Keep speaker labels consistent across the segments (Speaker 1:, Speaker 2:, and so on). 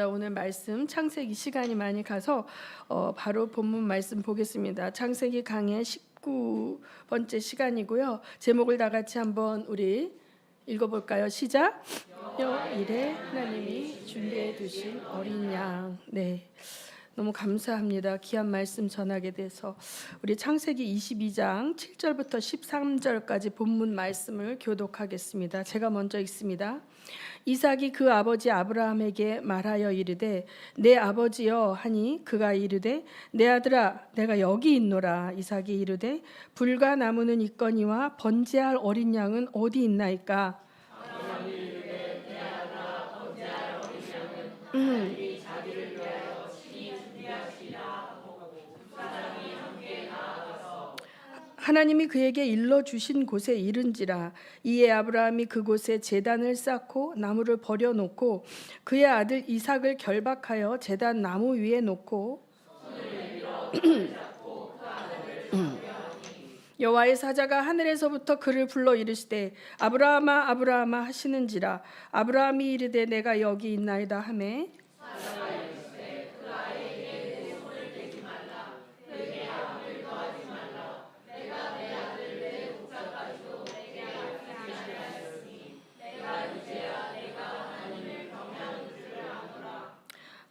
Speaker 1: 오늘 말씀 창세기 시간이 많이 가서 바로 본문 말씀 보겠습니다. 창세기 강의 19번째 시간이고요. 제목을 다 같이 한번 우리 읽어볼까요? 시작. 이래 하나님이 준비해 두신 어린 양. 네, 너무 감사합니다. 귀한 말씀 전하게 돼서 우리 창세기 22장 7절부터 13절까지 본문 말씀을 교독하겠습니다. 제가 먼저 읽습니다. 이삭이 그 아버지 아브라함에게 말하여 이르되 내 아버지여 하니 그가 이르되 내 아들아 내가 여기 있노라. 이삭이 이르되 불과 나무는 있거니와 번제할 어린 양은 어디 있나이까. 하나님이 그에게 일러주신 곳에 이른지라. 이에 아브라함이 그곳에 제단을 쌓고 나무를 버려놓고 그의 아들 이삭을 결박하여 제단 나무 위에 놓고 여호와의 사자가 하늘에서부터 그를 불러 이르시되 아브라함아 아브라함아 하시는지라. 아브라함이 이르되 내가 여기 있나이다 하매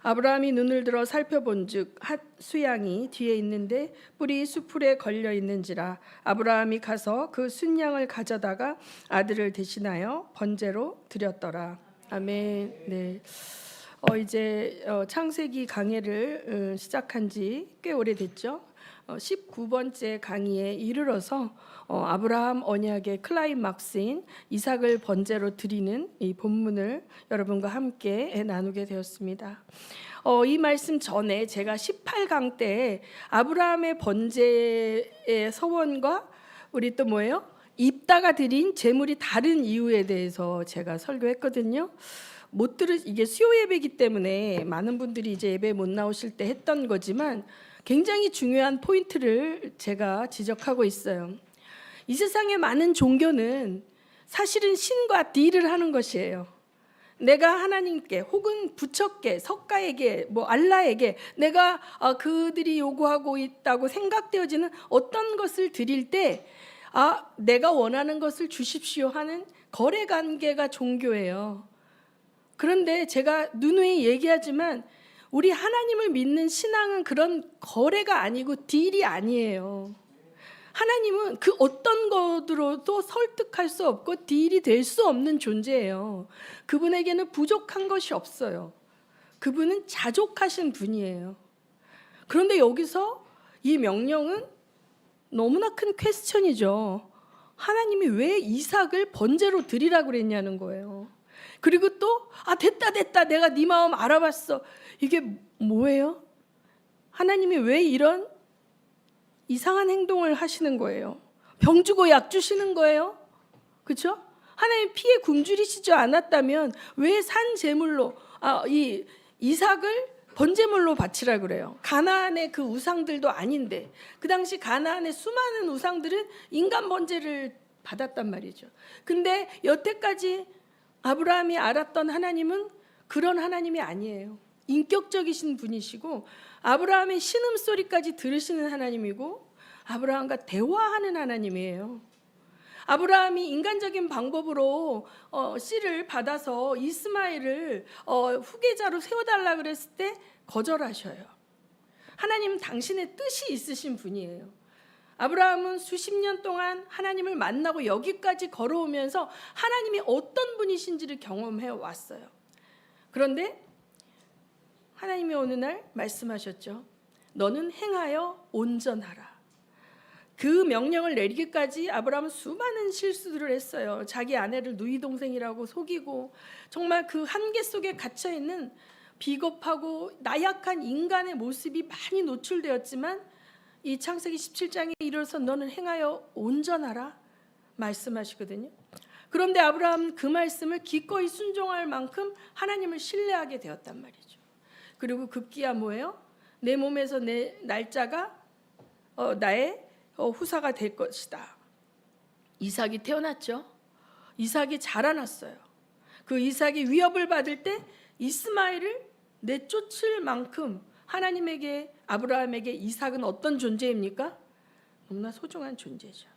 Speaker 1: 아브라함이 눈을 들어 살펴본즉 한 수양이 뒤에 있는데 뿔이 수풀에 걸려 있는지라. 아브라함이 가서 그 순양을 가져다가 아들을 대신하여 번제로 드렸더라. 아멘. 네. 이제 창세기 강해를 시작한 지 꽤 오래됐죠. 19번째 강의에 이르러서 아브라함 언약의 클라이막스인 이삭을 번제로 드리는 이 본문을 여러분과 함께 나누게 되었습니다. 이 말씀 전에 제가 18강 때 아브라함의 번제의 서원과 우리 또 뭐예요? 입다가 드린 제물이 다른 이유에 대해서 제가 설교했거든요. 이게 수요 예배이기 때문에 많은 분들이 이제 예배 못 나오실 때 했던 거지만 굉장히 중요한 포인트를 제가 지적하고 있어요. 이 세상의 많은 종교는 사실은 신과 딜을 하는 것이에요. 내가 하나님께 혹은 부처께 석가에게 알라에게 내가 그들이 요구하고 있다고 생각되어지는 어떤 것을 드릴 때 내가 원하는 것을 주십시오 하는 거래 관계가 종교예요. 그런데 제가 누누이 얘기하지만 우리 하나님을 믿는 신앙은 그런 거래가 아니고 딜이 아니에요. 하나님은 그 어떤 것으로도 설득할 수 없고 딜이 될 수 없는 존재예요. 그분에게는 부족한 것이 없어요. 그분은 자족하신 분이에요. 그런데 여기서 이 명령은 너무나 큰 퀘스천이죠. 하나님이 왜 이삭을 번제로 드리라고 그랬냐는 거예요. 그리고 또 됐다 내가 네 마음 알아봤어. 이게 뭐예요? 하나님이 왜 이런 이상한 행동을 하시는 거예요? 병 주고 약 주시는 거예요? 그렇죠? 하나님 피에 굶주리시지 않았다면 왜 산 제물로 이 이삭을 번제물로 바치라 그래요? 가나안의 그 우상들도 아닌데 그 당시 가나안의 수많은 우상들은 인간 번제를 받았단 말이죠. 근데 여태까지 아브라함이 알았던 하나님은 그런 하나님이 아니에요. 인격적이신 분이시고 아브라함의 신음소리까지 들으시는 하나님이고 아브라함과 대화하는 하나님이에요. 아브라함이 인간적인 방법으로 씨를 받아서 이스마엘을 후계자로 세워달라 그랬을 때 거절하셔요. 하나님은 당신의 뜻이 있으신 분이에요. 아브라함은 수십 년 동안 하나님을 만나고 여기까지 걸어오면서 하나님이 어떤 분이신지를 경험해 왔어요. 그런데 하나님이 어느 날 말씀하셨죠. 너는 행하여 온전하라. 그 명령을 내리기까지 아브라함은 수많은 실수들을 했어요. 자기 아내를 누이 동생이라고 속이고 정말 그 한계 속에 갇혀있는 비겁하고 나약한 인간의 모습이 많이 노출되었지만 이 창세기 17장에 이르러서 너는 행하여 온전하라 말씀하시거든요. 그런데 아브라함은 그 말씀을 기꺼이 순종할 만큼 하나님을 신뢰하게 되었단 말이죠. 그리고 급기야 뭐예요? 내 몸에서 내 날짜가 나의 후사가 될 것이다. 이삭이 태어났죠. 이삭이 자라났어요. 그 이삭이 위협을 받을 때 이스마엘을 내쫓을 만큼 하나님에게, 아브라함에게 이삭은 어떤 존재입니까? 너무나 소중한 존재죠.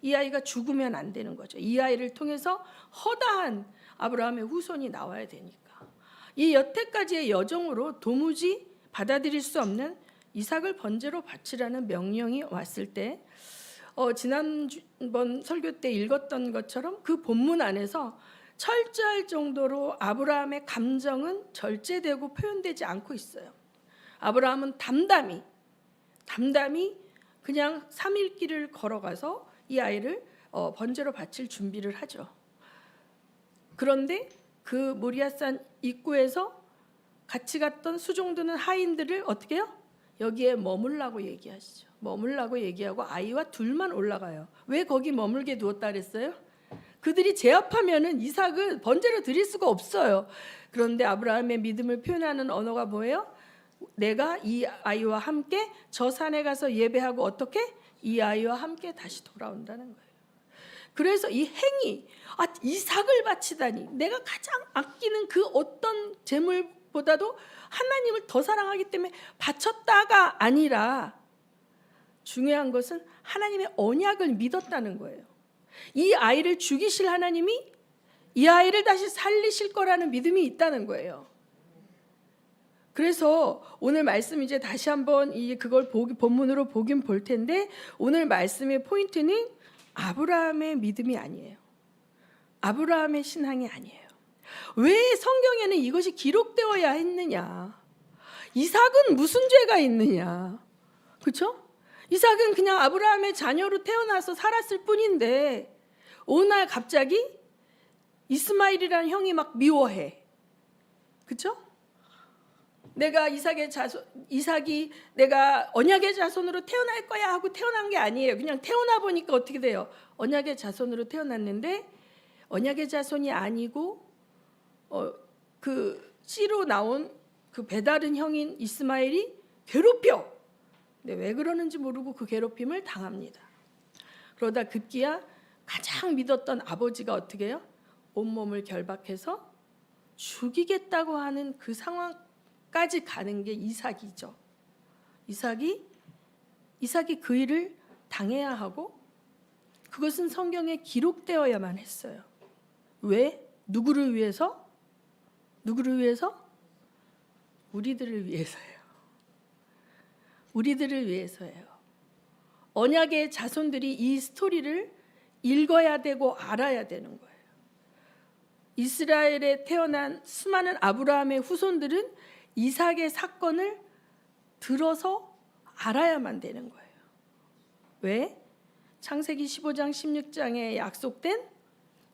Speaker 1: 이 아이가 죽으면 안 되는 거죠. 이 아이를 통해서 허다한 아브라함의 후손이 나와야 되니까. 이 여태까지의 여정으로 도무지 받아들일 수 없는 이삭을 번제로 바치라는 명령이 왔을 때, 지난번 설교 때 읽었던 것처럼 그 본문 안에서 철저할 정도로 아브라함의 감정은 절제되고 표현되지 않고 있어요. 아브라함은 담담히 그냥 3일 길을 걸어가서 이 아이를 번제로 바칠 준비를 하죠. 그런데 그 모리아산 입구에서 같이 갔던 수종드는 하인들을 어떻게 해요? 여기에 머물라고 얘기하시죠. 머물라고 얘기하고 아이와 둘만 올라가요. 왜 거기 머물게 두었다 그랬어요? 그들이 제압하면은 이삭을 번제로 드릴 수가 없어요. 그런데 아브라함의 믿음을 표현하는 언어가 뭐예요? 내가 이 아이와 함께 저 산에 가서 예배하고 어떻게? 이 아이와 함께 다시 돌아온다는 거예요. 그래서 이 행위, 이삭을 바치다니, 내가 가장 아끼는 그 어떤 재물보다도 하나님을 더 사랑하기 때문에 바쳤다가 아니라 중요한 것은 하나님의 언약을 믿었다는 거예요. 이 아이를 죽이실 하나님이 이 아이를 다시 살리실 거라는 믿음이 있다는 거예요. 그래서 오늘 말씀 이제 다시 한번 그걸 본문으로 보긴 볼 텐데, 오늘 말씀의 포인트는 아브라함의 믿음이 아니에요. 아브라함의 신앙이 아니에요. 왜 성경에는 이것이 기록되어야 했느냐? 이삭은 무슨 죄가 있느냐? 그렇죠? 이삭은 그냥 아브라함의 자녀로 태어나서 살았을 뿐인데 어느 날 갑자기 이스마엘이라는 형이 막 미워해. 그렇죠? 내가 이삭이 내가 언약의 자손으로 태어날 거야 하고 태어난 게 아니에요. 그냥 태어나 보니까 어떻게 돼요? 언약의 자손으로 태어났는데 언약의 자손이 아니고 그 씨로 나온 그 배다른 형인 이스마엘이 괴롭혀. 근데 왜 그러는지 모르고 그 괴롭힘을 당합니다. 그러다 급기야 가장 믿었던 아버지가 어떻게 해요? 온몸을 결박해서 죽이겠다고 하는 그 상황까지 가는 게 이삭이죠. 이삭이 그 일을 당해야 하고 그것은 성경에 기록되어야만 했어요. 왜? 누구를 위해서? 누구를 위해서? 우리들을 위해서예요. 우리들을 위해서예요. 언약의 자손들이 이 스토리를 읽어야 되고 알아야 되는 거예요. 이스라엘에 태어난 수많은 아브라함의 후손들은 이삭의 사건을 들어서 알아야만 되는 거예요. 왜? 창세기 15장 16장에 약속된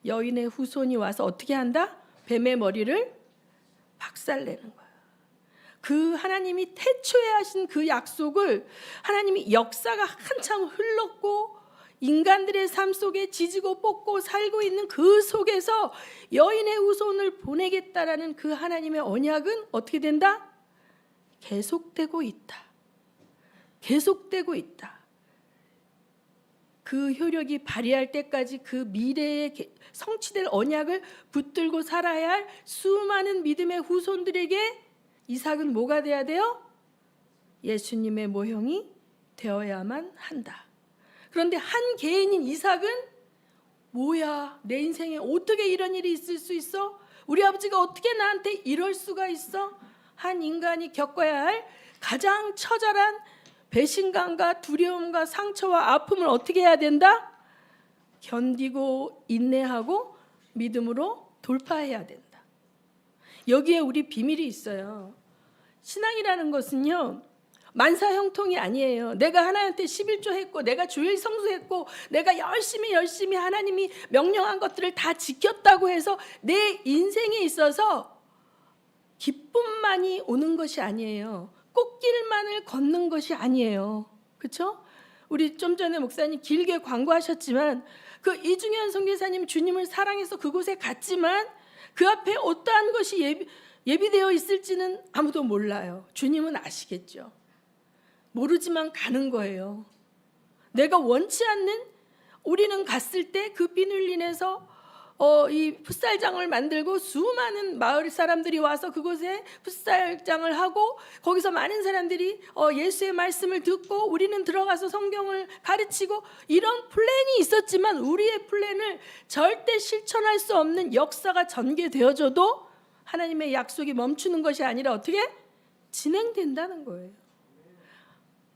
Speaker 1: 여인의 후손이 와서 어떻게 한다? 뱀의 머리를 박살내는 거예요. 그 하나님이 태초에 하신 그 약속을 하나님이 역사가 한참 흘렀고 인간들의 삶 속에 지지고 볶고 살고 있는 그 속에서 여인의 후손을 보내겠다라는 그 하나님의 언약은 어떻게 된다? 계속되고 있다. 계속되고 있다. 그 효력이 발휘할 때까지 그 미래에 성취될 언약을 붙들고 살아야 할 수많은 믿음의 후손들에게 이삭은 뭐가 돼야 돼요? 예수님의 모형이 되어야만 한다. 그런데 한 개인인 이삭은 뭐야? 내 인생에 어떻게 이런 일이 있을 수 있어? 우리 아버지가 어떻게 나한테 이럴 수가 있어? 한 인간이 겪어야 할 가장 처절한 배신감과 두려움과 상처와 아픔을 어떻게 해야 된다? 견디고 인내하고 믿음으로 돌파해야 된다. 여기에 우리 비밀이 있어요. 신앙이라는 것은요, 만사형통이 아니에요. 내가 하나님한테 11조 했고 내가 주일 성수했고 내가 열심히 하나님이 명령한 것들을 다 지켰다고 해서 내 인생에 있어서 기쁨만이 오는 것이 아니에요. 꽃길만을 걷는 것이 아니에요. 그렇죠? 우리 좀 전에 목사님 길게 광고하셨지만 그 이중현 선교사님 주님을 사랑해서 그곳에 갔지만 그 앞에 어떠한 것이 예비되어 있을지는 아무도 몰라요. 주님은 아시겠죠. 모르지만 가는 거예요. 내가 원치 않는, 우리는 갔을 때 그 비눌린에서 이 풋살장을 만들고 수많은 마을 사람들이 와서 그곳에 풋살장을 하고 거기서 많은 사람들이 예수의 말씀을 듣고 우리는 들어가서 성경을 가르치고 이런 플랜이 있었지만 우리의 플랜을 절대 실천할 수 없는 역사가 전개되어져도 하나님의 약속이 멈추는 것이 아니라 어떻게 진행된다는 거예요.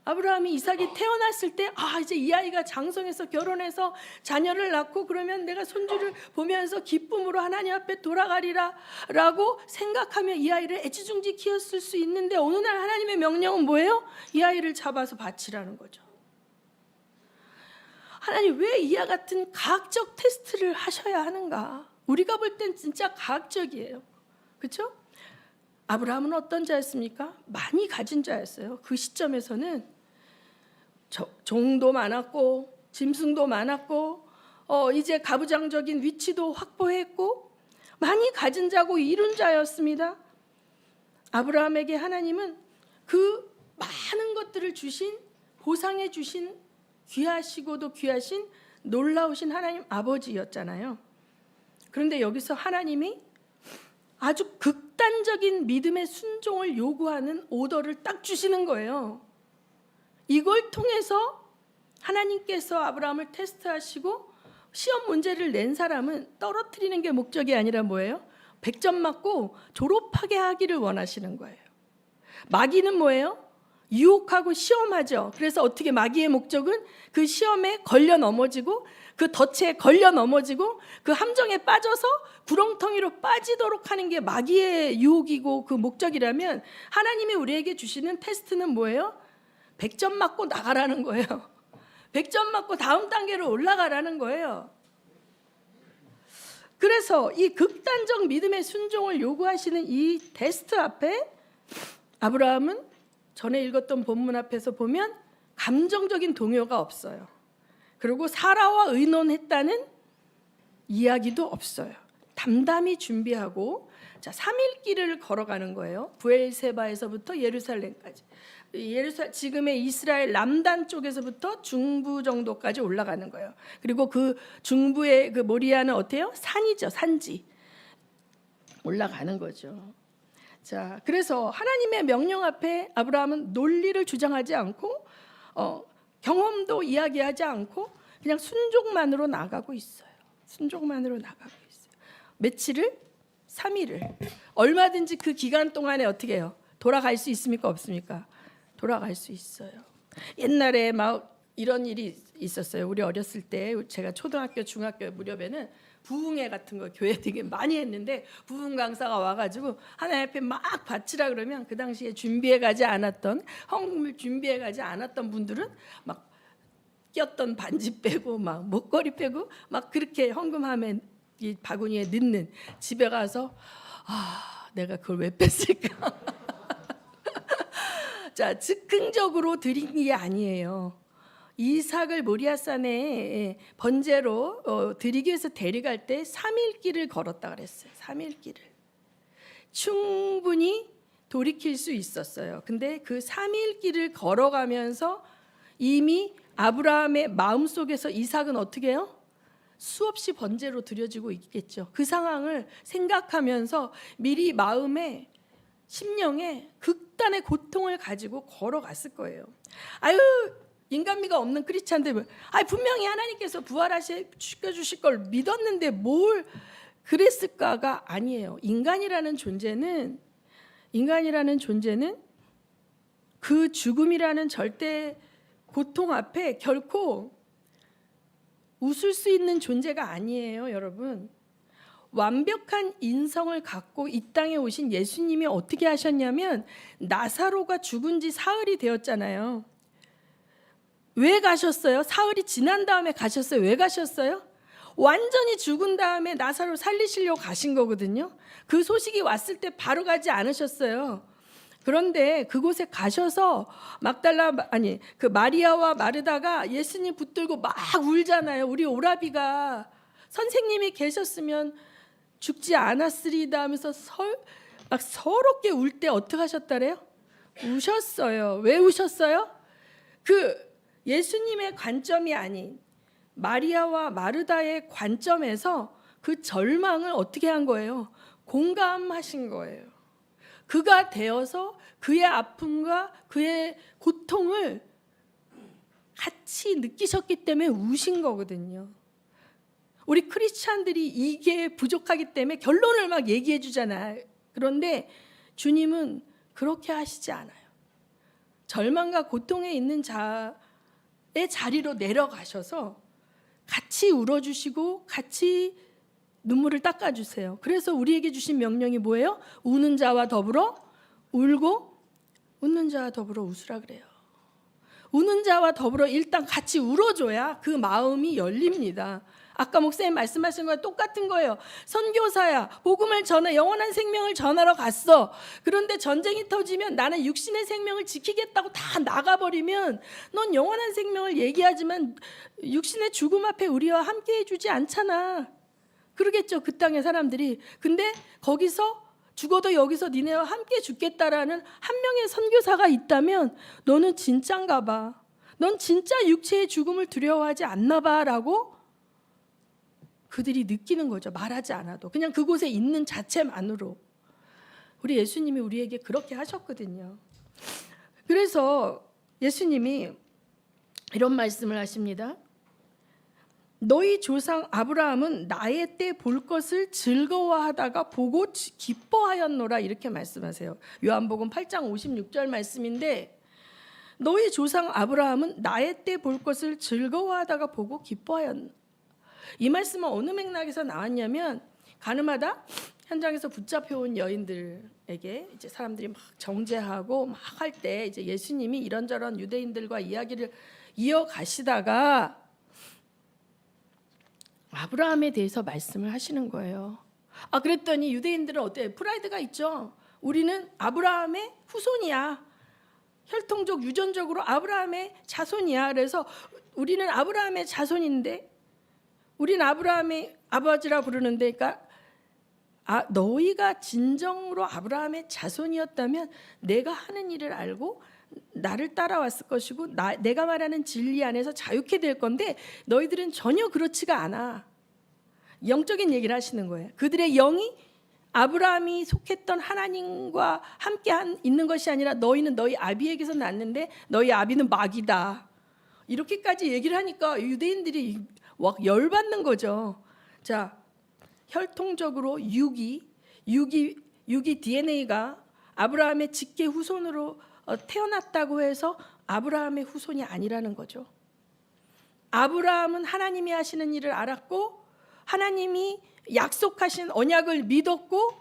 Speaker 1: 아브라함이 이삭이 태어났을 때 이제 이 아이가 장성해서 결혼해서 자녀를 낳고 그러면 내가 손주를 보면서 기쁨으로 하나님 앞에 돌아가리라 라고 생각하며 이 아이를 애지중지 키웠을 수 있는데 어느 날 하나님의 명령은 뭐예요? 이 아이를 잡아서 바치라는 거죠. 하나님 왜 이와 같은 과학적 테스트를 하셔야 하는가? 우리가 볼 땐 진짜 과학적이에요. 그렇죠? 아브라함은 어떤 자였습니까? 많이 가진 자였어요. 그 시점에서는 종도 많았고 짐승도 많았고 이제 가부장적인 위치도 확보했고 많이 가진 자고 이룬 자였습니다. 아브라함에게 하나님은 그 많은 것들을 주신 보상해 주신 귀하시고도 귀하신 놀라우신 하나님 아버지였잖아요. 그런데 여기서 하나님이 아주 극단적인 믿음의 순종을 요구하는 오더를 딱 주시는 거예요. 이걸 통해서 하나님께서 아브라함을 테스트하시고 시험 문제를 낸 사람은 떨어뜨리는 게 목적이 아니라 뭐예요? 100점 맞고 졸업하게 하기를 원하시는 거예요. 마귀는 뭐예요? 유혹하고 시험하죠. 그래서 어떻게 마귀의 목적은 그 시험에 걸려 넘어지고 그 덫에 걸려 넘어지고 그 함정에 빠져서 구렁텅이로 빠지도록 하는 게 마귀의 유혹이고 그 목적이라면 하나님이 우리에게 주시는 테스트는 뭐예요? 100점 맞고 나가라는 거예요. 100점 맞고 다음 단계로 올라가라는 거예요. 그래서 이 극단적 믿음의 순종을 요구하시는 이 테스트 앞에 아브라함은 전에 읽었던 본문 앞에서 보면 감정적인 동요가 없어요. 그리고 사라와 의논했다는 이야기도 없어요. 담담히 준비하고 3일 길을 걸어가는 거예요. 브엘세바에서부터 예루살렘까지. 지금의 이스라엘 남단 쪽에서부터 중부 정도까지 올라가는 거예요. 그리고 그 중부의 그 모리아는 어때요? 산이죠, 산지. 올라가는 거죠. 자, 그래서 하나님의 명령 앞에 아브라함은 논리를 주장하지 않고 경험도 이야기하지 않고 그냥 순종만으로 나가고 있어요. 순종만으로 나가고 있어요. 며칠을? 3일을. 얼마든지 그 기간 동안에 어떻게 해요? 돌아갈 수 있습니까? 없습니까? 돌아갈 수 있어요. 옛날에 막 이런 일이 있었어요. 우리 어렸을 때 제가 초등학교, 중학교 무렵에는 부흥회 같은 거 교회 되게 많이 했는데 부흥 강사가 와가지고 하나님 앞에 막 바치라 그러면 그 당시에 준비해가지 않았던 헌금을 준비해가지 않았던 분들은 막 꼈던 반지 빼고 막 목걸이 빼고 막 그렇게 헌금하면 이 바구니에 넣는 집에 가서 내가 그걸 왜 뺐을까? 자, 즉흥적으로 드린 게 아니에요. 이삭을 모리아산에 번제로 드리기 위해서 데려갈 때 3일 길을 걸었다 그랬어요. 3일 길을. 충분히 돌이킬 수 있었어요. 근데 그 3일 길을 걸어가면서 이미 아브라함의 마음속에서 이삭은 어떻게 해요? 수없이 번제로 드려지고 있겠죠. 그 상황을 생각하면서 미리 마음에 심령에 극단의 고통을 가지고 걸어갔을 거예요. 인간미가 없는 크리스찬들 분명히 하나님께서 부활시켜주실 걸 믿었는데 뭘 그랬을까가 아니에요. 인간이라는 존재는 그 죽음이라는 절대 고통 앞에 결코 웃을 수 있는 존재가 아니에요, 여러분. 완벽한 인성을 갖고 이 땅에 오신 예수님이 어떻게 하셨냐면 나사로가 죽은 지 사흘이 되었잖아요. 왜 가셨어요? 사흘이 지난 다음에 가셨어요. 왜 가셨어요? 완전히 죽은 다음에 나사로 살리시려고 가신 거거든요. 그 소식이 왔을 때 바로 가지 않으셨어요. 그런데 그곳에 가셔서 그 마리아와 마르다가 예수님 붙들고 막 울잖아요. 우리 오라비가 선생님이 계셨으면 죽지 않았으리다 하면서 막 서럽게 울 때 어떻게 하셨다래요? 우셨어요. 왜 우셨어요? 그 예수님의 관점이 아닌 마리아와 마르다의 관점에서 그 절망을 어떻게 한 거예요? 공감하신 거예요. 그가 되어서 그의 아픔과 그의 고통을 같이 느끼셨기 때문에 우신 거거든요. 우리 크리스찬들이 이게 부족하기 때문에 결론을 막 얘기해 주잖아요. 그런데 주님은 그렇게 하시지 않아요. 절망과 고통에 있는 자의 자리로 내려가셔서 같이 울어주시고 같이 눈물을 닦아주세요. 그래서 우리에게 주신 명령이 뭐예요? 우는 자와 더불어 울고 웃는 자와 더불어 웃으라 그래요. 우는 자와 더불어 일단 같이 울어줘야 그 마음이 열립니다. 아까 목사님 말씀하신 거와 똑같은 거예요. 선교사야, 복음을 전해 영원한 생명을 전하러 갔어. 그런데 전쟁이 터지면 나는 육신의 생명을 지키겠다고 다 나가버리면 넌 영원한 생명을 얘기하지만 육신의 죽음 앞에 우리와 함께 해주지 않잖아. 그러겠죠, 그 땅의 사람들이. 근데 거기서 죽어도 여기서 니네와 함께 죽겠다라는 한 명의 선교사가 있다면 너는 진짠가 봐. 넌 진짜 육체의 죽음을 두려워하지 않나 봐 라고 그들이 느끼는 거죠. 말하지 않아도. 그냥 그곳에 있는 자체만으로. 우리 예수님이 우리에게 그렇게 하셨거든요. 그래서 예수님이 이런 말씀을 하십니다. 너희 조상 아브라함은 나의 때 볼 것을 즐거워하다가 보고 기뻐하였노라 이렇게 말씀하세요. 요한복음 8장 56절 말씀인데 너희 조상 아브라함은 나의 때 볼 것을 즐거워하다가 보고 기뻐하였노라. 이 말씀은 어느 맥락에서 나왔냐면 가늠하다 현장에서 붙잡혀온 여인들에게 이제 사람들이 막 정죄하고 막 할 때 이제 예수님이 이런저런 유대인들과 이야기를 이어가시다가 아브라함에 대해서 말씀을 하시는 거예요. 그랬더니 유대인들은 어때요? 프라이드가 있죠. 우리는 아브라함의 후손이야. 혈통적 유전적으로 아브라함의 자손이야. 그래서 우리는 아브라함의 자손인데 우리는 아브라함의 아버지라 부르는데 그러니까 너희가 진정으로 아브라함의 자손이었다면 내가 하는 일을 알고 나를 따라왔을 것이고 내가 말하는 진리 안에서 자유케 될 건데 너희들은 전혀 그렇지가 않아. 영적인 얘기를 하시는 거예요. 그들의 영이 아브라함이 속했던 하나님과 함께 있는 것이 아니라 너희는 너희 아비에게서 났는데 너희 아비는 마귀다. 이렇게까지 얘기를 하니까 유대인들이 막 열받는 거죠. 자, 혈통적으로 유기 DNA가 아브라함의 직계 후손으로 태어났다고 해서 아브라함의 후손이 아니라는 거죠. 아브라함은 하나님이 하시는 일을 알았고 하나님이 약속하신 언약을 믿었고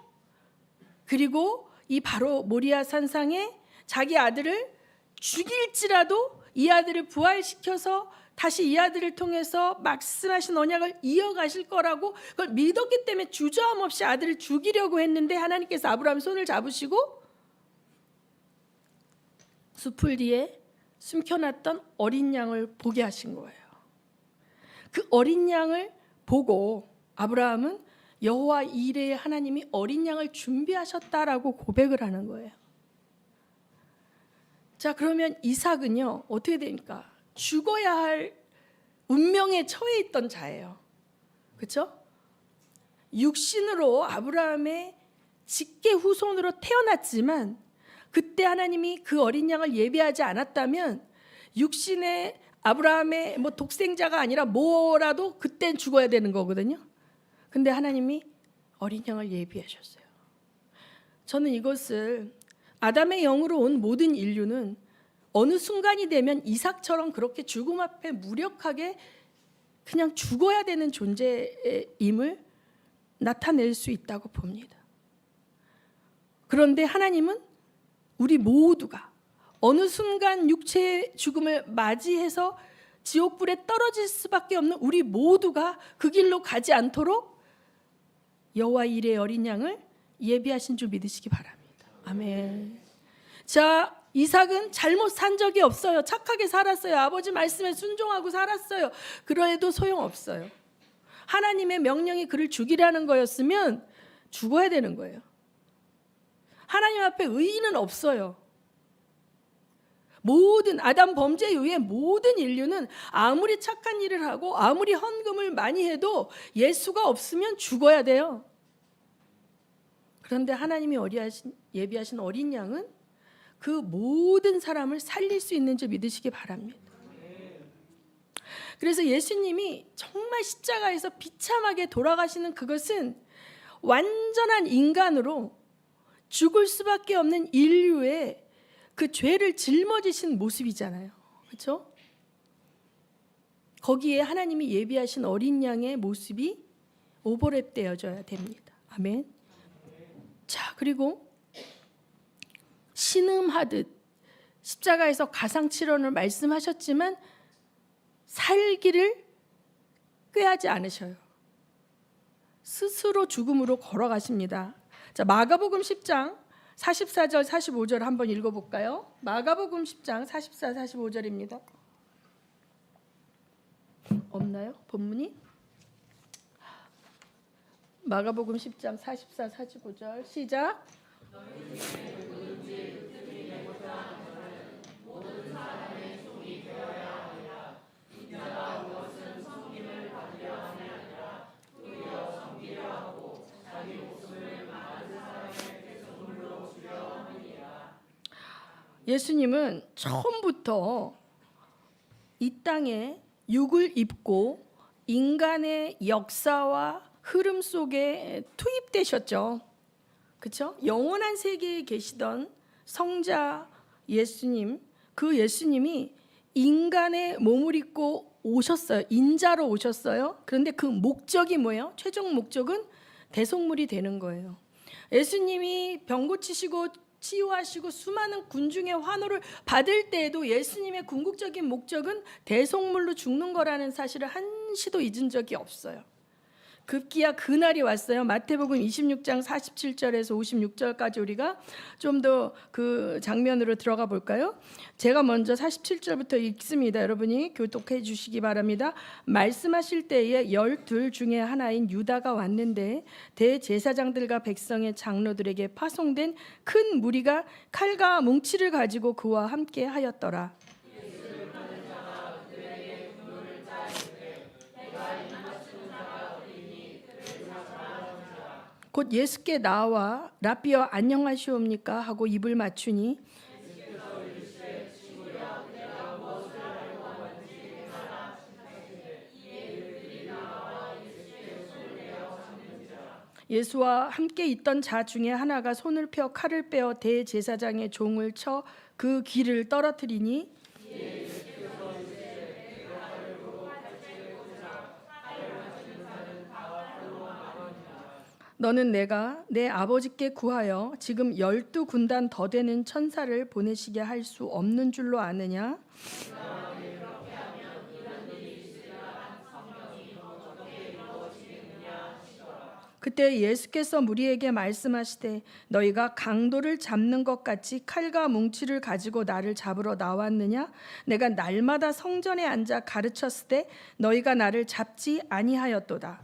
Speaker 1: 그리고 이 바로 모리아 산상에 자기 아들을 죽일지라도 이 아들을 부활시켜서 다시 이 아들을 통해서 말씀하신 언약을 이어가실 거라고 그걸 믿었기 때문에 주저함 없이 아들을 죽이려고 했는데 하나님께서 아브라함 손을 잡으시고 숲을 뒤에 숨겨놨던 어린 양을 보게 하신 거예요. 그 어린 양을 보고 아브라함은 여호와 이레의 하나님이 어린 양을 준비하셨다라고 고백을 하는 거예요. 자, 그러면 이삭은요 어떻게 됩니까? 죽어야 할 운명에 처해 있던 자예요. 그렇죠? 육신으로 아브라함의 직계 후손으로 태어났지만 그때 하나님이 그 어린 양을 예비하지 않았다면 육신의 아브라함의 독생자가 아니라 뭐라도 그땐 죽어야 되는 거거든요. 근데 하나님이 어린 양을 예비해 주셨어요. 저는 이것을 아담의 영으로 온 모든 인류는 어느 순간이 되면 이삭처럼 그렇게 죽음 앞에 무력하게 그냥 죽어야 되는 존재임을 나타낼 수 있다고 봅니다. 그런데 하나님은 우리 모두가 어느 순간 육체의 죽음을 맞이해서 지옥불에 떨어질 수밖에 없는 우리 모두가 그 길로 가지 않도록 여호와 이레의 어린 양을 예비하신 줄 믿으시기 바랍니다. 아멘. 자, 이삭은 잘못 산 적이 없어요. 착하게 살았어요. 아버지 말씀에 순종하고 살았어요. 그래도 소용없어요. 하나님의 명령이 그를 죽이라는 거였으면 죽어야 되는 거예요. 하나님 앞에 의의는 없어요. 모든 아담 범죄 이후에 모든 인류는 아무리 착한 일을 하고 아무리 헌금을 많이 해도 예수가 없으면 죽어야 돼요. 그런데 하나님이 예비하신 어린 양은 그 모든 사람을 살릴 수 있는 줄 믿으시기 바랍니다. 그래서 예수님이 정말 십자가에서 비참하게 돌아가시는 그것은 완전한 인간으로 죽을 수밖에 없는 인류의 그 죄를 짊어지신 모습이잖아요. 그렇죠? 거기에 하나님이 예비하신 어린 양의 모습이 오버랩되어져야 됩니다. 아멘. 자, 그리고 신음하듯 십자가에서 가상칠언을 말씀하셨지만 살기를 꾀하지 않으셔요. 스스로 죽음으로 걸어가십니다. 자, 마가복음 10장 44절 45절 한번 읽어볼까요? 마가복음 10장 44, 45절입니다. 없나요? 본문이? 마가복음 10장 44, 45절 시작. 예수님은 처음부터 이 땅에 육을 입고 인간의 역사와 흐름 속에 투입되셨죠. 그렇죠? 영원한 세계에 계시던 성자 예수님, 그 예수님이 인간의 몸을 입고 오셨어요. 인자로 오셨어요. 그런데 그 목적이 뭐예요? 최종 목적은 대속물이 되는 거예요. 예수님이 병 고치시고 치유하시고 수많은 군중의 환호를 받을 때에도 예수님의 궁극적인 목적은 대속물로 죽는 거라는 사실을 한시도 잊은 적이 없어요. 급기야 그날이 왔어요. 마태복음 26장 47절에서 56절까지 우리가 좀 더 그 장면으로 들어가 볼까요? 제가 먼저 47절부터 읽습니다. 여러분이 교독해 주시기 바랍니다. 말씀하실 때에 12 중에 하나인 유다가 왔는데 대제사장들과 백성의 장로들에게 파송된 큰 무리가 칼과 뭉치를 가지고 그와 함께 하였더라. 곧 예수께 나와 라삐어 안녕하시옵니까 하고 입을 맞추니 예수와 함께 있던 자 중에 하나가 손을 펴 칼을 빼어 대제사장의 종을 쳐 그 귀를 떨어뜨리니 너는 내가 내 아버지께 구하여 지금 12군단 더 되는 천사를 보내시게 할 수 없는 줄로 아느냐? 그때 예수께서 무리에게 말씀하시되 너희가 강도를 잡는 것 같이 칼과 뭉치를 가지고 나를 잡으러 나왔느냐? 내가 날마다 성전에 앉아 가르쳤을 때 너희가 나를 잡지 아니하였도다.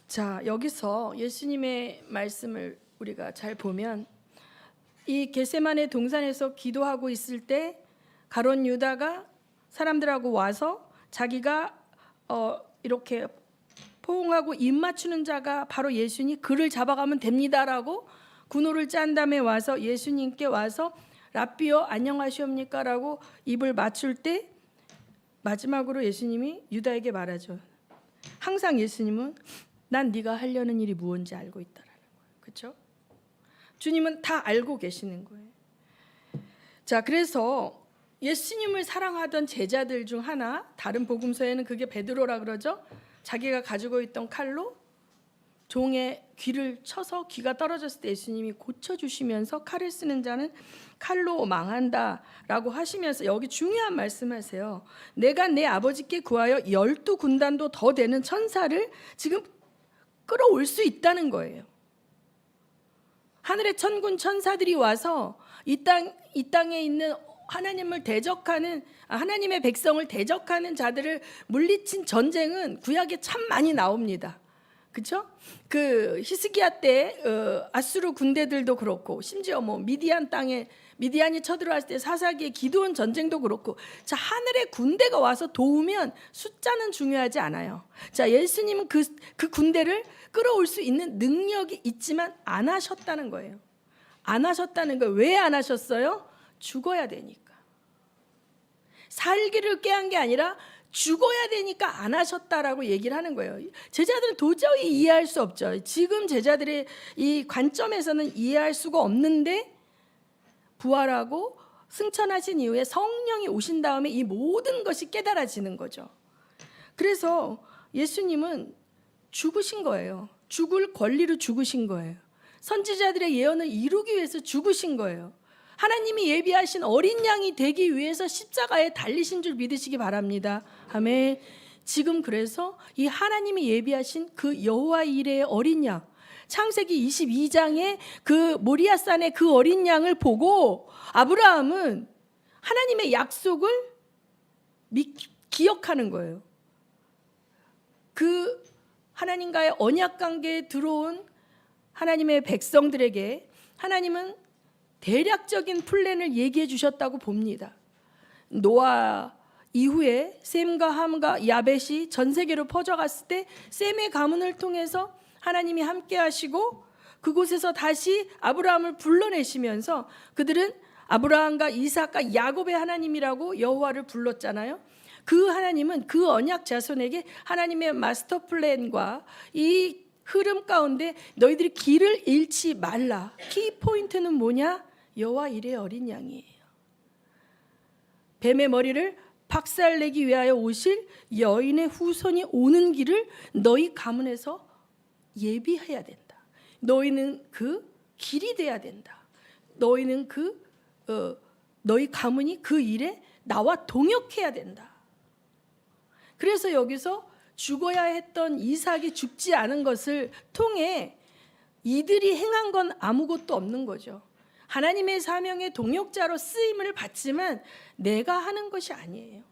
Speaker 1: 자, 여기서 예수님의 말씀을 우리가 잘 보면 이 겟세마네 동산에서 기도하고 있을 때 가룟 유다가 사람들하고 와서 자기가 이렇게 포옹하고 입 맞추는 자가 바로 예수니 그를 잡아가면 됩니다라고 군호를 짠 다음에 와서 예수님께 와서 라삐어 안녕하시옵니까 라고 입을 맞출 때 마지막으로 예수님이 유다에게 말하죠. 항상 예수님은 난 네가 하려는 일이 무엇인지 알고 있다라는 거예요. 그렇죠? 주님은 다 알고 계시는 거예요. 자, 그래서 예수님을 사랑하던 제자들 중 하나, 다른 복음서에는 그게 베드로라 그러죠. 자기가 가지고 있던 칼로 종의 귀를 쳐서 귀가 떨어졌을 때 예수님이 고쳐주시면서 칼을 쓰는 자는 칼로 망한다라고 하시면서 여기 중요한 말씀하세요. 내가 내 아버지께 구하여 12군단도 더 되는 천사를 지금 끌어올 수 있다는 거예요. 하늘의 천군 천사들이 와서 이 땅에 있는 하나님의 백성을 대적하는 자들을 물리친 전쟁은 구약에 참 많이 나옵니다. 그렇죠? 그 히스기야 때 아수르 군대들도 그렇고, 심지어 뭐 미디안이 쳐들어왔을 때 사사기의 기드온 전쟁도 그렇고, 자, 하늘의 군대가 와서 도우면 숫자는 중요하지 않아요. 자, 예수님은 그 군대를 끌어올 수 있는 능력이 있지만 안 하셨다는 거예요. 안 하셨다는 거예요. 왜 안 하셨어요? 죽어야 되니까. 살기를 꾀한 게 아니라 죽어야 되니까 안 하셨다라고 얘기를 하는 거예요. 제자들은 도저히 이해할 수 없죠. 지금 제자들의 이 관점에서는 이해할 수가 없는데, 부활하고 승천하신 이후에 성령이 오신 다음에 이 모든 것이 깨달아지는 거죠. 그래서 예수님은 죽으신 거예요. 죽을 권리로 죽으신 거예요. 선지자들의 예언을 이루기 위해서 죽으신 거예요. 하나님이 예비하신 어린 양이 되기 위해서 십자가에 달리신 줄 믿으시기 바랍니다. 아멘. 지금 그래서 이 하나님이 예비하신 그 여호와 이레의 어린 양, 창세기 22장에 그 모리아산의 그 어린 양을 보고 아브라함은 하나님의 약속을 기억하는 거예요. 그 하나님과의 언약 관계에 들어온 하나님의 백성들에게 하나님은 대략적인 플랜을 얘기해 주셨다고 봅니다. 노아 이후에 셈과 함과 야벳이 전 세계로 퍼져갔을 때 셈의 가문을 통해서 하나님이 함께 하시고, 그곳에서 다시 아브라함을 불러내시면서 그들은 아브라함과 이삭과 야곱의 하나님이라고 여호와를 불렀잖아요. 그 하나님은 그 언약 자손에게 하나님의 마스터 플랜과 이 흐름 가운데 너희들이 길을 잃지 말라. 키 포인트는 뭐냐? 여호와 이레의 어린 양이에요. 뱀의 머리를 박살내기 위하여 오실 여인의 후손이 오는 길을 너희 가문에서 예비해야 된다. 너희는 그 길이 돼야 된다. 너희는 너희 가문이 그 일에 나와 동역해야 된다. 그래서 여기서 죽어야 했던 이삭이 죽지 않은 것을 통해 이들이 행한 건 아무것도 없는 거죠. 하나님의 사명의 동역자로 쓰임을 받지만 내가 하는 것이 아니에요.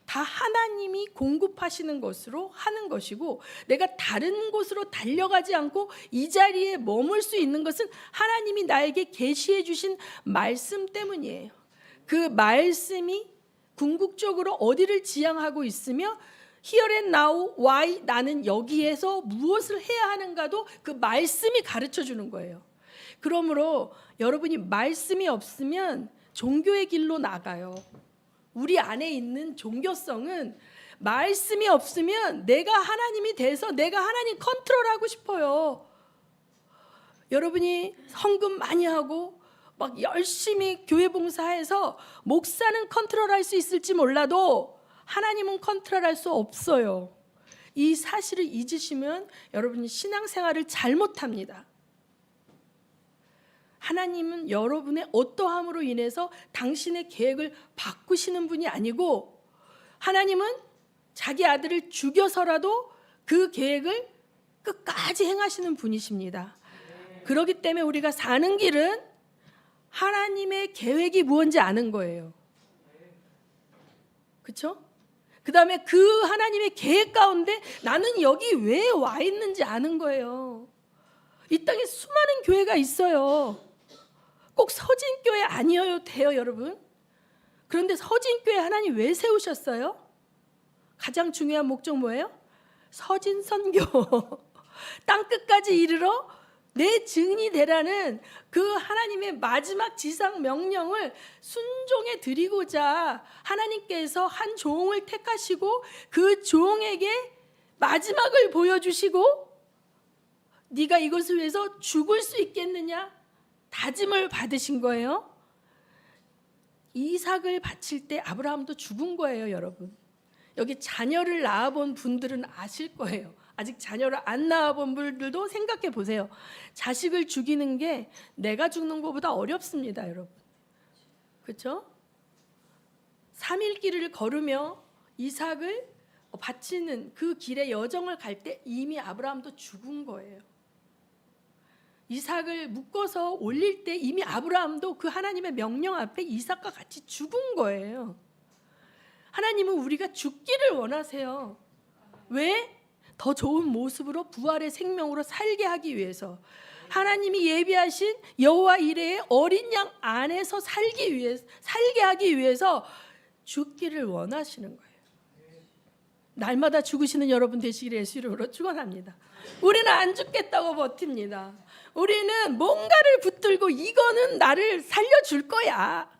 Speaker 1: 다 하나님이 공급하시는 것으로 하는 것이고, 내가 다른 곳으로 달려가지 않고 이 자리에 머물 수 있는 것은 하나님이 나에게 계시해 주신 말씀 때문이에요. 그 말씀이 궁극적으로 어디를 지향하고 있으며 Here and now, why 나는 여기에서 무엇을 해야 하는가도 그 말씀이 가르쳐 주는 거예요. 그러므로 여러분이 말씀이 없으면 종교의 길로 나가요. 우리 안에 있는 종교성은 말씀이 없으면 내가 하나님이 돼서 내가 하나님 컨트롤하고 싶어요. 여러분이 헌금 많이 하고 막 열심히 교회 봉사해서 목사는 컨트롤할 수 있을지 몰라도 하나님은 컨트롤할 수 없어요. 이 사실을 잊으시면 여러분이 신앙생활을 잘못합니다. 하나님은 여러분의 어떠함으로 인해서 당신의 계획을 바꾸시는 분이 아니고, 하나님은 자기 아들을 죽여서라도 그 계획을 끝까지 행하시는 분이십니다. 그렇기 때문에 우리가 사는 길은 하나님의 계획이 무언지 아는 거예요. 그렇죠? 그 다음에 그 하나님의 계획 가운데 나는 여기 왜 와 있는지 아는 거예요. 이 땅에 수많은 교회가 있어요. 꼭 서진교회 아니어도 돼요, 여러분. 그런데 서진교회 하나님 왜 세우셨어요? 가장 중요한 목적 뭐예요? 서진선교. 땅끝까지 이르러 내 증인이 되라는 그 하나님의 마지막 지상 명령을 순종해 드리고자 하나님께서 한 종을 택하시고 그 종에게 마지막을 보여주시고, 네가 이것을 위해서 죽을 수 있겠느냐 다짐을 받으신 거예요. 이삭을 바칠 때 아브라함도 죽은 거예요, 여러분. 여기 자녀를 낳아본 분들은 아실 거예요. 아직 자녀를 안 낳아본 분들도 생각해 보세요. 자식을 죽이는 게 내가 죽는 것보다 어렵습니다, 여러분. 그렇죠? 3일 길을 걸으며 이삭을 바치는 그 길의 여정을 갈 때 이미 아브라함도 죽은 거예요. 이삭을 묶어서 올릴 때 이미 아브라함도 그 하나님의 명령 앞에 이삭과 같이 죽은 거예요. 하나님은 우리가 죽기를 원하세요. 왜? 더 좋은 모습으로 부활의 생명으로 살게 하기 위해서. 하나님이 예비하신 여호와 이레의 어린 양 안에서 살게 하기 위해서 죽기를 원하시는 거예요. 날마다 죽으시는 여러분 되시기를 예수 이름으로 축원합니다. 우리는 안 죽겠다고 버팁니다. 우리는 뭔가를 붙들고 이거는 나를 살려줄 거야.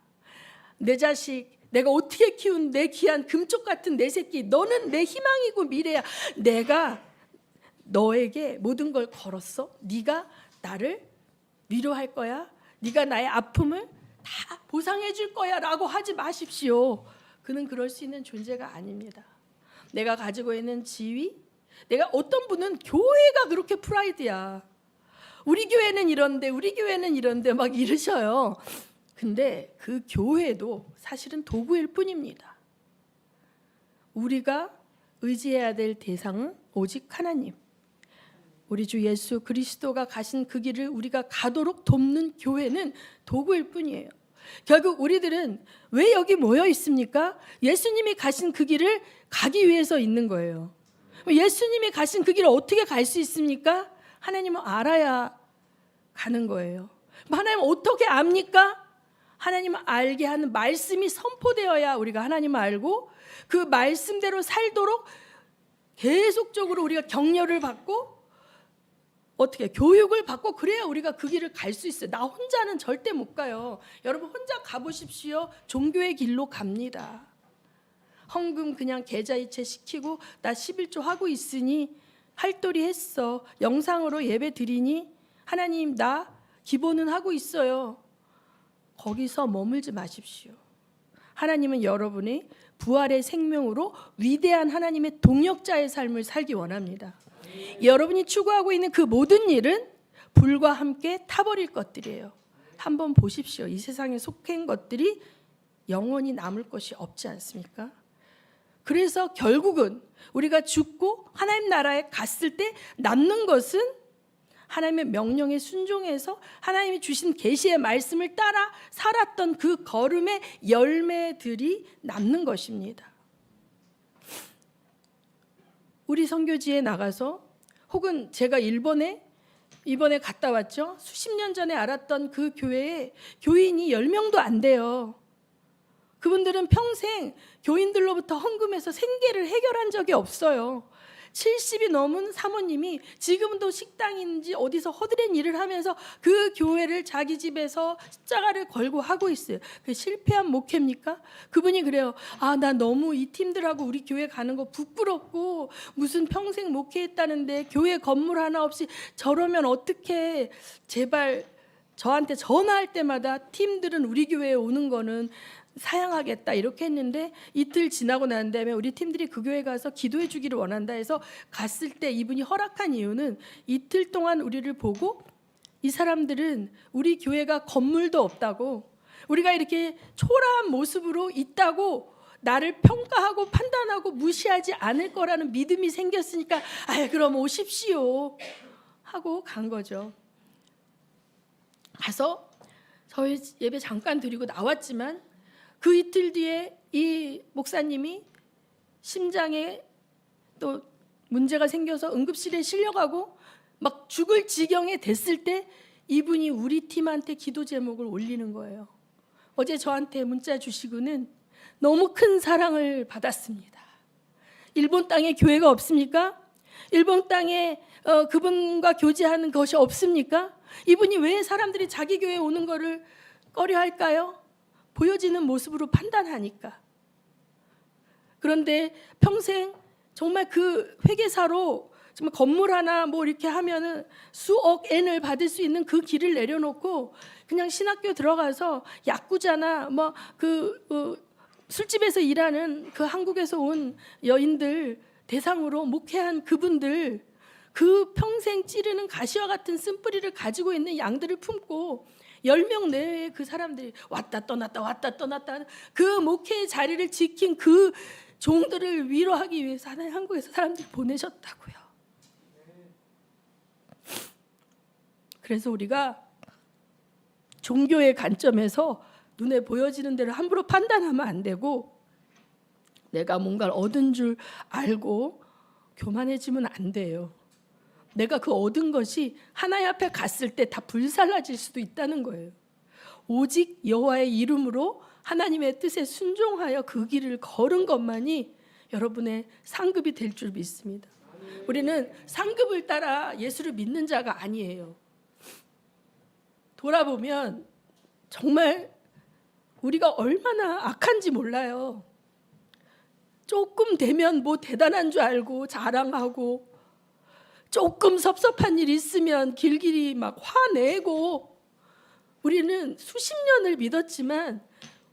Speaker 1: 내 자식, 내가 어떻게 키운 내 귀한 금쪽 같은 내 새끼, 너는 내 희망이고 미래야. 내가 너에게 모든 걸 걸었어. 네가 나를 위로할 거야. 네가 나의 아픔을 다 보상해 줄 거야 라고 하지 마십시오. 그는 그럴 수 있는 존재가 아닙니다. 내가 가지고 있는 지위, 내가 어떤 분은 교회가 그렇게 프라이드야. 우리 교회는 이런데 막 이러셔요. 근데 그 교회도 사실은 도구일 뿐입니다. 우리가 의지해야 될 대상은 오직 하나님. 우리 주 예수 그리스도가 가신 그 길을 우리가 가도록 돕는 교회는 도구일 뿐이에요. 결국 우리들은 왜 여기 모여 있습니까? 예수님이 가신 그 길을 가기 위해서 있는 거예요. 예수님이 가신 그 길을 어떻게 갈 수 있습니까? 하나님은 알아야 가는 거예요. 하나님 어떻게 압니까? 하나님을 알게 하는 말씀이 선포되어야 우리가 하나님을 알고 그 말씀대로 살도록 계속적으로 우리가 격려를 받고 어떻게 교육을 받고 그래야 우리가 그 길을 갈 수 있어요. 나 혼자는 절대 못 가요. 여러분 혼자 가보십시오. 종교의 길로 갑니다. 헌금 그냥 계좌이체 시키고 나 11조 하고 있으니 할도리 했어. 영상으로 예배 드리니 하나님 나 기본은 하고 있어요. 거기서 머물지 마십시오. 하나님은 여러분이 부활의 생명으로 위대한 하나님의 동역자의 삶을 살기 원합니다. 여러분이 추구하고 있는 그 모든 일은 불과 함께 타버릴 것들이에요. 한번 보십시오. 이 세상에 속한 것들이 영원히 남을 것이 없지 않습니까? 그래서 결국은 우리가 죽고 하나님 나라에 갔을 때 남는 것은 하나님의 명령에 순종해서 하나님이 주신 계시의 말씀을 따라 살았던 그 걸음의 열매들이 남는 것입니다. 우리 선교지에 나가서 혹은 제가 이번에 갔다 왔죠. 수십 년 전에 알았던 그 교회에 교인이 10명도 안 돼요. 그분들은 평생 교인들로부터 헌금해서 생계를 해결한 적이 없어요. 70이 넘은 사모님이 지금도 식당인지 어디서 허드렛 일을 하면서 그 교회를 자기 집에서 십자가를 걸고 하고 있어요. 그 실패한 목회입니까? 그분이 그래요. 나 너무 이 팀들하고 우리 교회 가는 거 부끄럽고 무슨 평생 목회했다는데 교회 건물 하나 없이 저러면 어떡해. 제발 저한테 전화할 때마다 팀들은 우리 교회에 오는 거는 사양하겠다 이렇게 했는데 이틀 지나고 난 다음에 우리 팀들이 그 교회 가서 기도해 주기를 원한다 해서 갔을 때 이분이 허락한 이유는 이틀 동안 우리를 보고 이 사람들은 우리 교회가 건물도 없다고 우리가 이렇게 초라한 모습으로 있다고 나를 평가하고 판단하고 무시하지 않을 거라는 믿음이 생겼으니까 그럼 오십시오 하고 간 거죠. 가서 저희 예배 잠깐 드리고 나왔지만 그 이틀 뒤에 이 목사님이 심장에 또 문제가 생겨서 응급실에 실려가고 막 죽을 지경에 됐을 때 이분이 우리 팀한테 기도 제목을 올리는 거예요. 어제 저한테 문자 주시고는 너무 큰 사랑을 받았습니다. 일본 땅에 교회가 없습니까? 일본 땅에 그분과 교제하는 것이 없습니까? 이분이 왜 사람들이 자기 교회에 오는 거를 꺼려할까요? 보여지는 모습으로 판단하니까. 그런데 평생 정말 그 회계사로 정말 건물 하나 뭐 이렇게 하면은 수억 엔을 받을 수 있는 그 길을 내려놓고 그냥 신학교 들어가서 야구자나 뭐 술집에서 일하는 그 한국에서 온 여인들 대상으로 목회한 그분들, 그 평생 찌르는 가시와 같은 쓴뿌리를 가지고 있는 양들을 품고 10명 내외의 그 사람들이 왔다 떠났다 그 목회의 자리를 지킨 그 종들을 위로하기 위해서 하나님 한국에서 사람들이 보내셨다고요. 그래서 우리가 종교의 관점에서 눈에 보여지는 대로 함부로 판단하면 안 되고, 내가 뭔가를 얻은 줄 알고 교만해지면 안 돼요. 내가 그 얻은 것이 하나님 앞에 갔을 때 다 불살라질 수도 있다는 거예요. 오직 여호와의 이름으로 하나님의 뜻에 순종하여 그 길을 걸은 것만이 여러분의 상급이 될 줄 믿습니다. 우리는 상급을 따라 예수를 믿는 자가 아니에요. 돌아보면 정말 우리가 얼마나 악한지 몰라요. 조금 되면 뭐 대단한 줄 알고 자랑하고, 조금 섭섭한 일 있으면 길길이 막 화내고, 우리는 수십 년을 믿었지만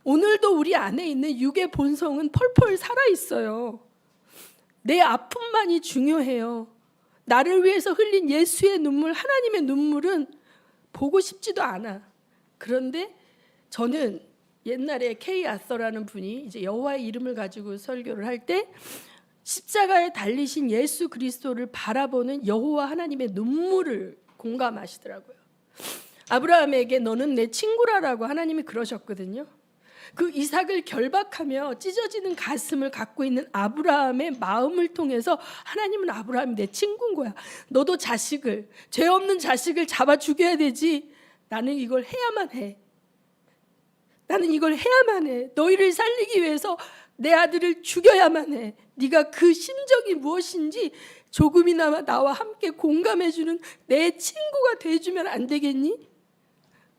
Speaker 1: 오늘도 우리 안에 있는 육의 본성은 펄펄 살아있어요. 내 아픔만이 중요해요. 나를 위해서 흘린 예수의 눈물, 하나님의 눈물은 보고 싶지도 않아. 그런데 저는 옛날에 케이 아서라는 분이 이제 여호와의 이름을 가지고 설교를 할 때 십자가에 달리신 예수 그리스도를 바라보는 여호와 하나님의 눈물을 공감하시더라고요. 아브라함에게 너는 내 친구라라고 하나님이 그러셨거든요. 그 이삭을 결박하며 찢어지는 가슴을 갖고 있는 아브라함의 마음을 통해서 하나님은 아브라함이 내 친구인 거야. 너도 자식을, 죄 없는 자식을 잡아 죽여야 되지. 나는 이걸 해야만 해. 나는 이걸 해야만 해. 너희를 살리기 위해서 내 아들을 죽여야만 해. 네가 그 심정이 무엇인지 조금이나마 나와 함께 공감해주는 내 친구가 돼주면 안 되겠니?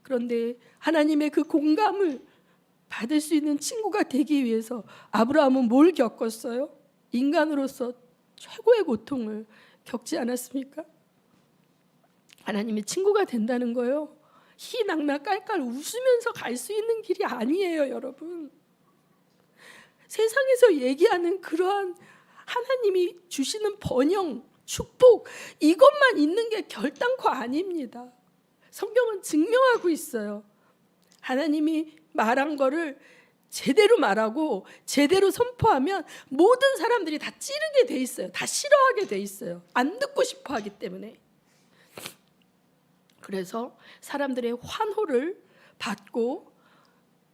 Speaker 1: 그런데 하나님의 그 공감을 받을 수 있는 친구가 되기 위해서 아브라함은 뭘 겪었어요? 인간으로서 최고의 고통을 겪지 않았습니까? 하나님의 친구가 된다는 거요, 희낙낙 깔깔 웃으면서 갈 수 있는 길이 아니에요, 여러분. 세상에서 얘기하는 그러한 하나님이 주시는 번영, 축복, 이것만 있는 게 결단코 아닙니다. 성경은 증명하고 있어요. 하나님이 말한 거를 제대로 말하고 제대로 선포하면 모든 사람들이 다 찌르게 돼 있어요. 다 싫어하게 돼 있어요. 안 듣고 싶어 하기 때문에. 그래서 사람들의 환호를 받고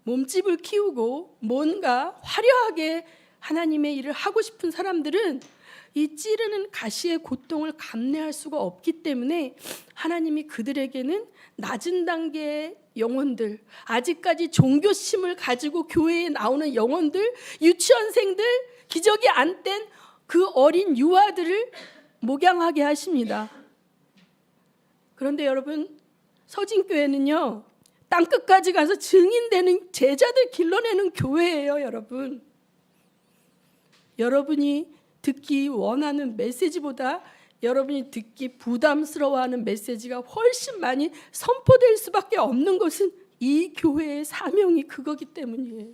Speaker 1: 몸집을 키우고 뭔가 화려하게 하나님의 일을 하고 싶은 사람들은 이 찌르는 가시의 고통을 감내할 수가 없기 때문에 하나님이 그들에게는 낮은 단계의 영혼들, 아직까지 종교심을 가지고 교회에 나오는 영혼들, 유치원생들, 기저귀 안 뗀 그 어린 유아들을 목양하게 하십니다. 그런데 여러분, 서진교회는요, 땅끝까지 가서 증인되는 제자들 길러내는 교회예요, 여러분. 여러분이 듣기 원하는 메시지보다 여러분이 듣기 부담스러워하는 메시지가 훨씬 많이 선포될 수밖에 없는 것은 이 교회의 사명이 그거기 때문이에요.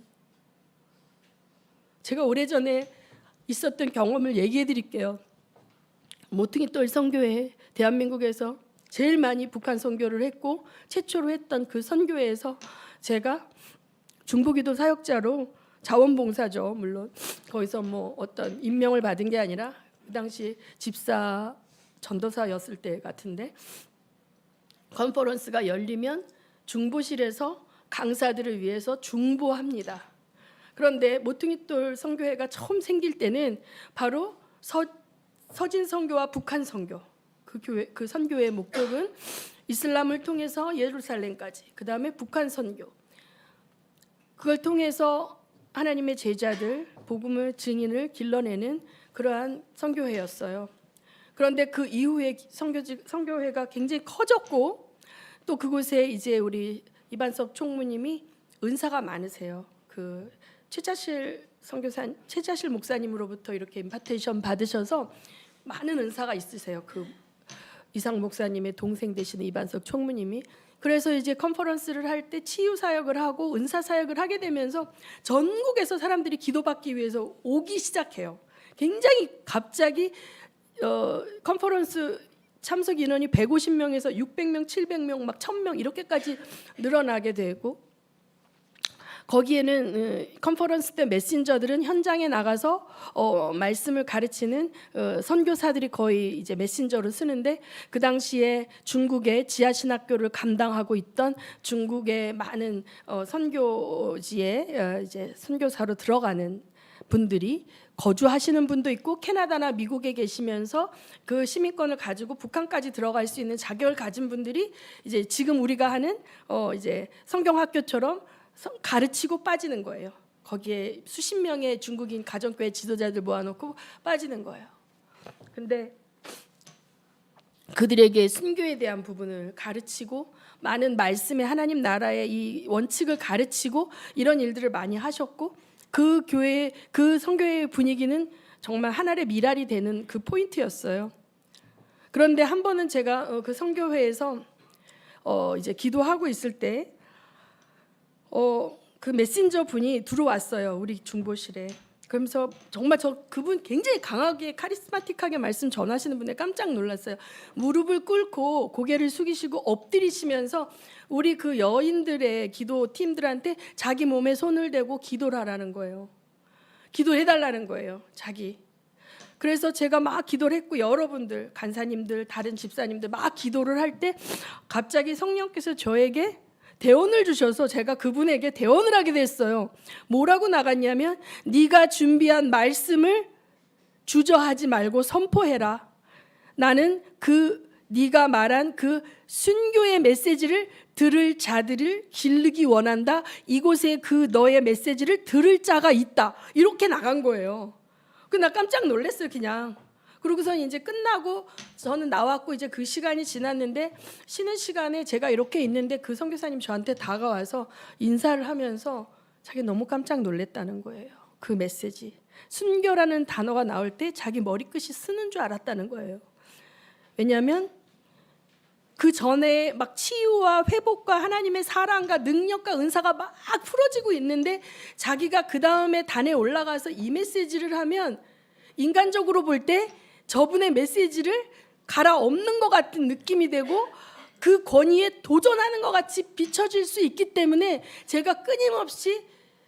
Speaker 1: 제가 오래전에 있었던 경험을 얘기해 드릴게요. 모퉁이 돌 선교회, 대한민국에서 제일 많이 북한 선교를 했고 최초로 했던 그 선교회에서 제가 중보기도 사역자로, 자원봉사죠, 물론 거기서 뭐 어떤 임명을 받은 게 아니라 그 당시 집사 전도사였을 때 같은데, 컨퍼런스가 열리면 중보실에서 강사들을 위해서 중보합니다. 그런데 모퉁이돌 선교회가 처음 생길 때는 바로 서진 선교와 북한 선교, 그 선교의 목적은 이슬람을 통해서 예루살렘까지, 그 다음에 북한 선교, 그걸 통해서 하나님의 제자들, 복음을 증인을 길러내는 그러한 선교회였어요. 그런데 그 이후에 선교회가 굉장히 커졌고, 또 그곳에 이제 우리 이반섭 총무님이 은사가 많으세요. 그 최자실 목사님으로부터 이렇게 임파테이션 받으셔서 많은 은사가 있으세요. 그 이상 목사님의 동생 되시는 이반석 총무님이. 그래서 이제 컨퍼런스를 할 때 치유 사역을 하고 은사 사역을 하게 되면서 전국에서 사람들이 기도받기 위해서 오기 시작해요. 굉장히 갑자기 컨퍼런스 참석 인원이 150명에서 600명, 700명, 막 1000명 이렇게까지 늘어나게 되고, 거기에는 컨퍼런스 때 메신저들은 현장에 나가서 말씀을 가르치는 선교사들이 거의 이제 메신저로 쓰는데, 그 당시에 중국의 지하신학교를 감당하고 있던 중국의 많은 선교지에 이제 선교사로 들어가는 분들이, 거주하시는 분도 있고 캐나다나 미국에 계시면서 그 시민권을 가지고 북한까지 들어갈 수 있는 자격을 가진 분들이 이제 지금 우리가 하는 이제 성경학교처럼 가르치고 빠지는 거예요. 거기에 수십 명의 중국인 가정교회 지도자들 모아놓고 빠지는 거예요. 근데 그들에게 순교에 대한 부분을 가르치고 많은 말씀의 하나님 나라의 이 원칙을 가르치고 이런 일들을 많이 하셨고, 그 교회, 그 선교회의 분위기는 정말 하늘의 미랄이 되는 그 포인트였어요. 그런데 한 번은 제가 그 선교회에서 이제 기도하고 있을 때 그 메신저 분이 들어왔어요, 우리 중보실에. 그러면서 정말 그분 굉장히 강하게 카리스마틱하게 말씀 전하시는 분에 깜짝 놀랐어요. 무릎을 꿇고 고개를 숙이시고 엎드리시면서 우리 그 여인들의 기도 팀들한테 자기 몸에 손을 대고 기도를 하라는 거예요. 기도해달라는 거예요, 자기. 그래서 제가 막 기도를 했고, 여러분들, 간사님들, 다른 집사님들 막 기도를 할 때 갑자기 성령께서 저에게 대언을 주셔서 제가 그분에게 대언을 하게 됐어요. 뭐라고 나갔냐면, 네가 준비한 말씀을 주저하지 말고 선포해라. 나는 네가 말한 그 순교의 메시지를 들을 자들을 기르기 원한다. 이곳에 그 너의 메시지를 들을 자가 있다. 이렇게 나간 거예요. 나 깜짝 놀랐어요, 그냥. 그러고서 이제 끝나고 저는 나왔고, 이제 그 시간이 지났는데, 쉬는 시간에 제가 이렇게 있는데 그 선교사님 저한테 다가와서 인사를 하면서 자기 너무 깜짝 놀랐다는 거예요. 그 메시지, 순교라는 단어가 나올 때 자기 머리끝이 쓰는 줄 알았다는 거예요. 왜냐하면 그 전에 막 치유와 회복과 하나님의 사랑과 능력과 은사가 막 풀어지고 있는데, 자기가 그 다음에 단에 올라가서 이 메시지를 하면 인간적으로 볼 때 저분의 메시지를 갈아엎는 것 같은 느낌이 되고, 그 권위에 도전하는 것 같이 비춰질 수 있기 때문에 제가 끊임없이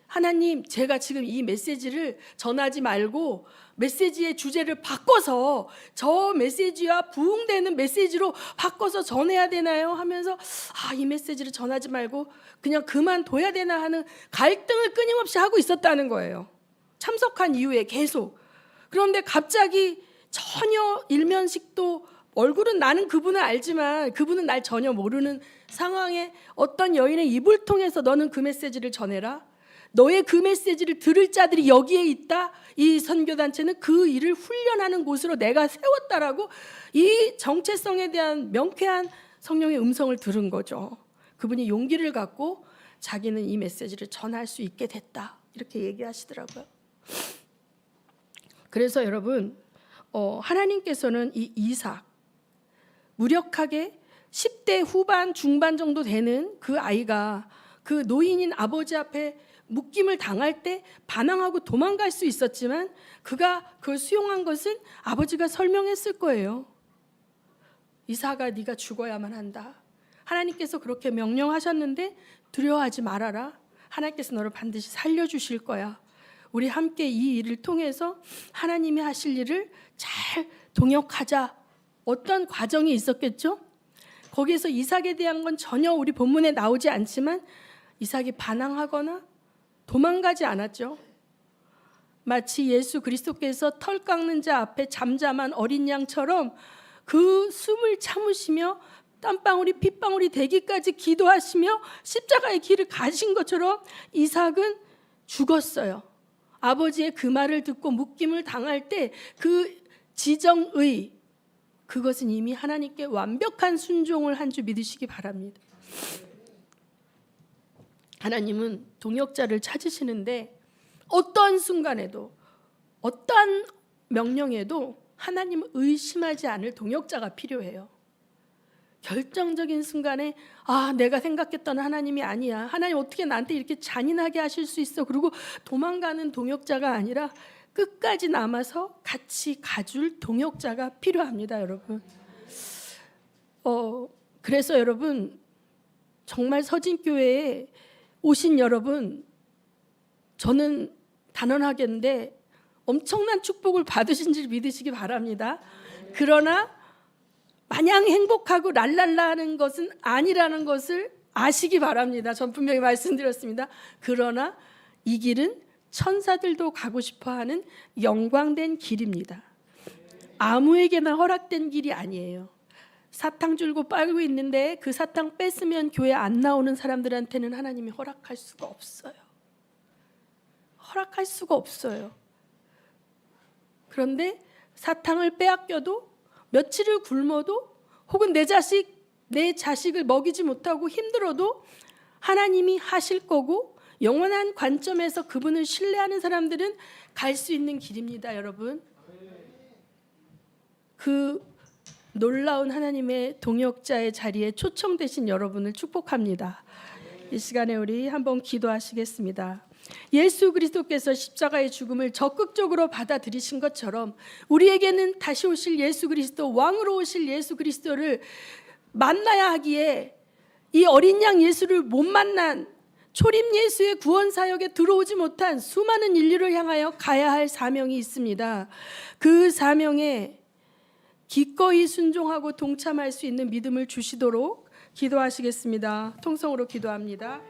Speaker 1: 하나님, 제가 지금 이 메시지를 전하지 말고 메시지의 주제를 바꿔서 저 메시지와 부응되는 메시지로 바꿔서 전해야 되나요? 하면서 이 메시지를 전하지 말고 그냥 그만둬야 되나 하는 갈등을 끊임없이 하고 있었다는 거예요. 참석한 이후에 계속. 그런데 갑자기 전혀 일면식도, 얼굴은 나는 그분을 알지만 그분은 날 전혀 모르는 상황에 어떤 여인의 입을 통해서 너는 그 메시지를 전해라. 너의 그 메시지를 들을 자들이 여기에 있다. 이 선교단체는 그 일을 훈련하는 곳으로 내가 세웠다라고 이 정체성에 대한 명쾌한 성령의 음성을 들은 거죠. 그분이 용기를 갖고 자기는 이 메시지를 전할 수 있게 됐다. 이렇게 얘기하시더라고요. 그래서 여러분, 하나님께서는 이 이삭, 무력하게 10대 후반 중반 정도 되는 그 아이가 그 노인인 아버지 앞에 묶임을 당할 때 반항하고 도망갈 수 있었지만, 그가 그걸 수용한 것은 아버지가 설명했을 거예요. 이삭아, 네가 죽어야만 한다. 하나님께서 그렇게 명령하셨는데 두려워하지 말아라. 하나님께서 너를 반드시 살려주실 거야. 우리 함께 이 일을 통해서 하나님이 하실 일을 잘 동역하자. 어떤 과정이 있었겠죠? 거기에서 이삭에 대한 건 전혀 우리 본문에 나오지 않지만 이삭이 반항하거나 도망가지 않았죠. 마치 예수 그리스도께서 털 깎는 자 앞에 잠잠한 어린 양처럼 그 숨을 참으시며 땀방울이 핏방울이 되기까지 기도하시며 십자가의 길을 가신 것처럼 이삭은 죽었어요. 아버지의 그 말을 듣고 묶임을 당할 때 그 지정의, 그것은 이미 하나님께 완벽한 순종을 한 줄 믿으시기 바랍니다. 하나님은 동역자를 찾으시는데 어떠한 순간에도 어떠한 명령에도 하나님을 의심하지 않을 동역자가 필요해요. 결정적인 순간에 내가 생각했던 하나님이 아니야. 하나님 어떻게 나한테 이렇게 잔인하게 하실 수 있어. 그리고 도망가는 동역자가 아니라 끝까지 남아서 같이 가줄 동역자가 필요합니다, 여러분. 그래서 여러분, 정말 서진교회에 오신 여러분, 저는 단언하겠는데 엄청난 축복을 받으신 줄 믿으시기 바랍니다. 그러나 마냥 행복하고 랄랄라 하는 것은 아니라는 것을 아시기 바랍니다. 전 분명히 말씀드렸습니다. 그러나 이 길은 천사들도 가고 싶어하는 영광된 길입니다. 아무에게나 허락된 길이 아니에요. 사탕 줄고 빨고 있는데 그 사탕 뺐으면 교회 안 나오는 사람들한테는 하나님이 허락할 수가 없어요. 허락할 수가 없어요. 그런데 사탕을 빼앗겨도 며칠을 굶어도 혹은 내 자식을 먹이지 못하고 힘들어도 하나님이 하실 거고 영원한 관점에서 그분을 신뢰하는 사람들은 갈 수 있는 길입니다, 여러분. 그 놀라운 하나님의 동역자의 자리에 초청되신 여러분을 축복합니다. 이 시간에 우리 한번 기도하시겠습니다. 예수 그리스도께서 십자가의 죽음을 적극적으로 받아들이신 것처럼 우리에게는 다시 오실 예수 그리스도, 왕으로 오실 예수 그리스도를 만나야 하기에 이 어린 양 예수를 못 만난 초림 예수의 구원 사역에 들어오지 못한 수많은 인류를 향하여 가야 할 사명이 있습니다. 그 사명에 기꺼이 순종하고 동참할 수 있는 믿음을 주시도록 기도하시겠습니다. 통성으로 기도합니다.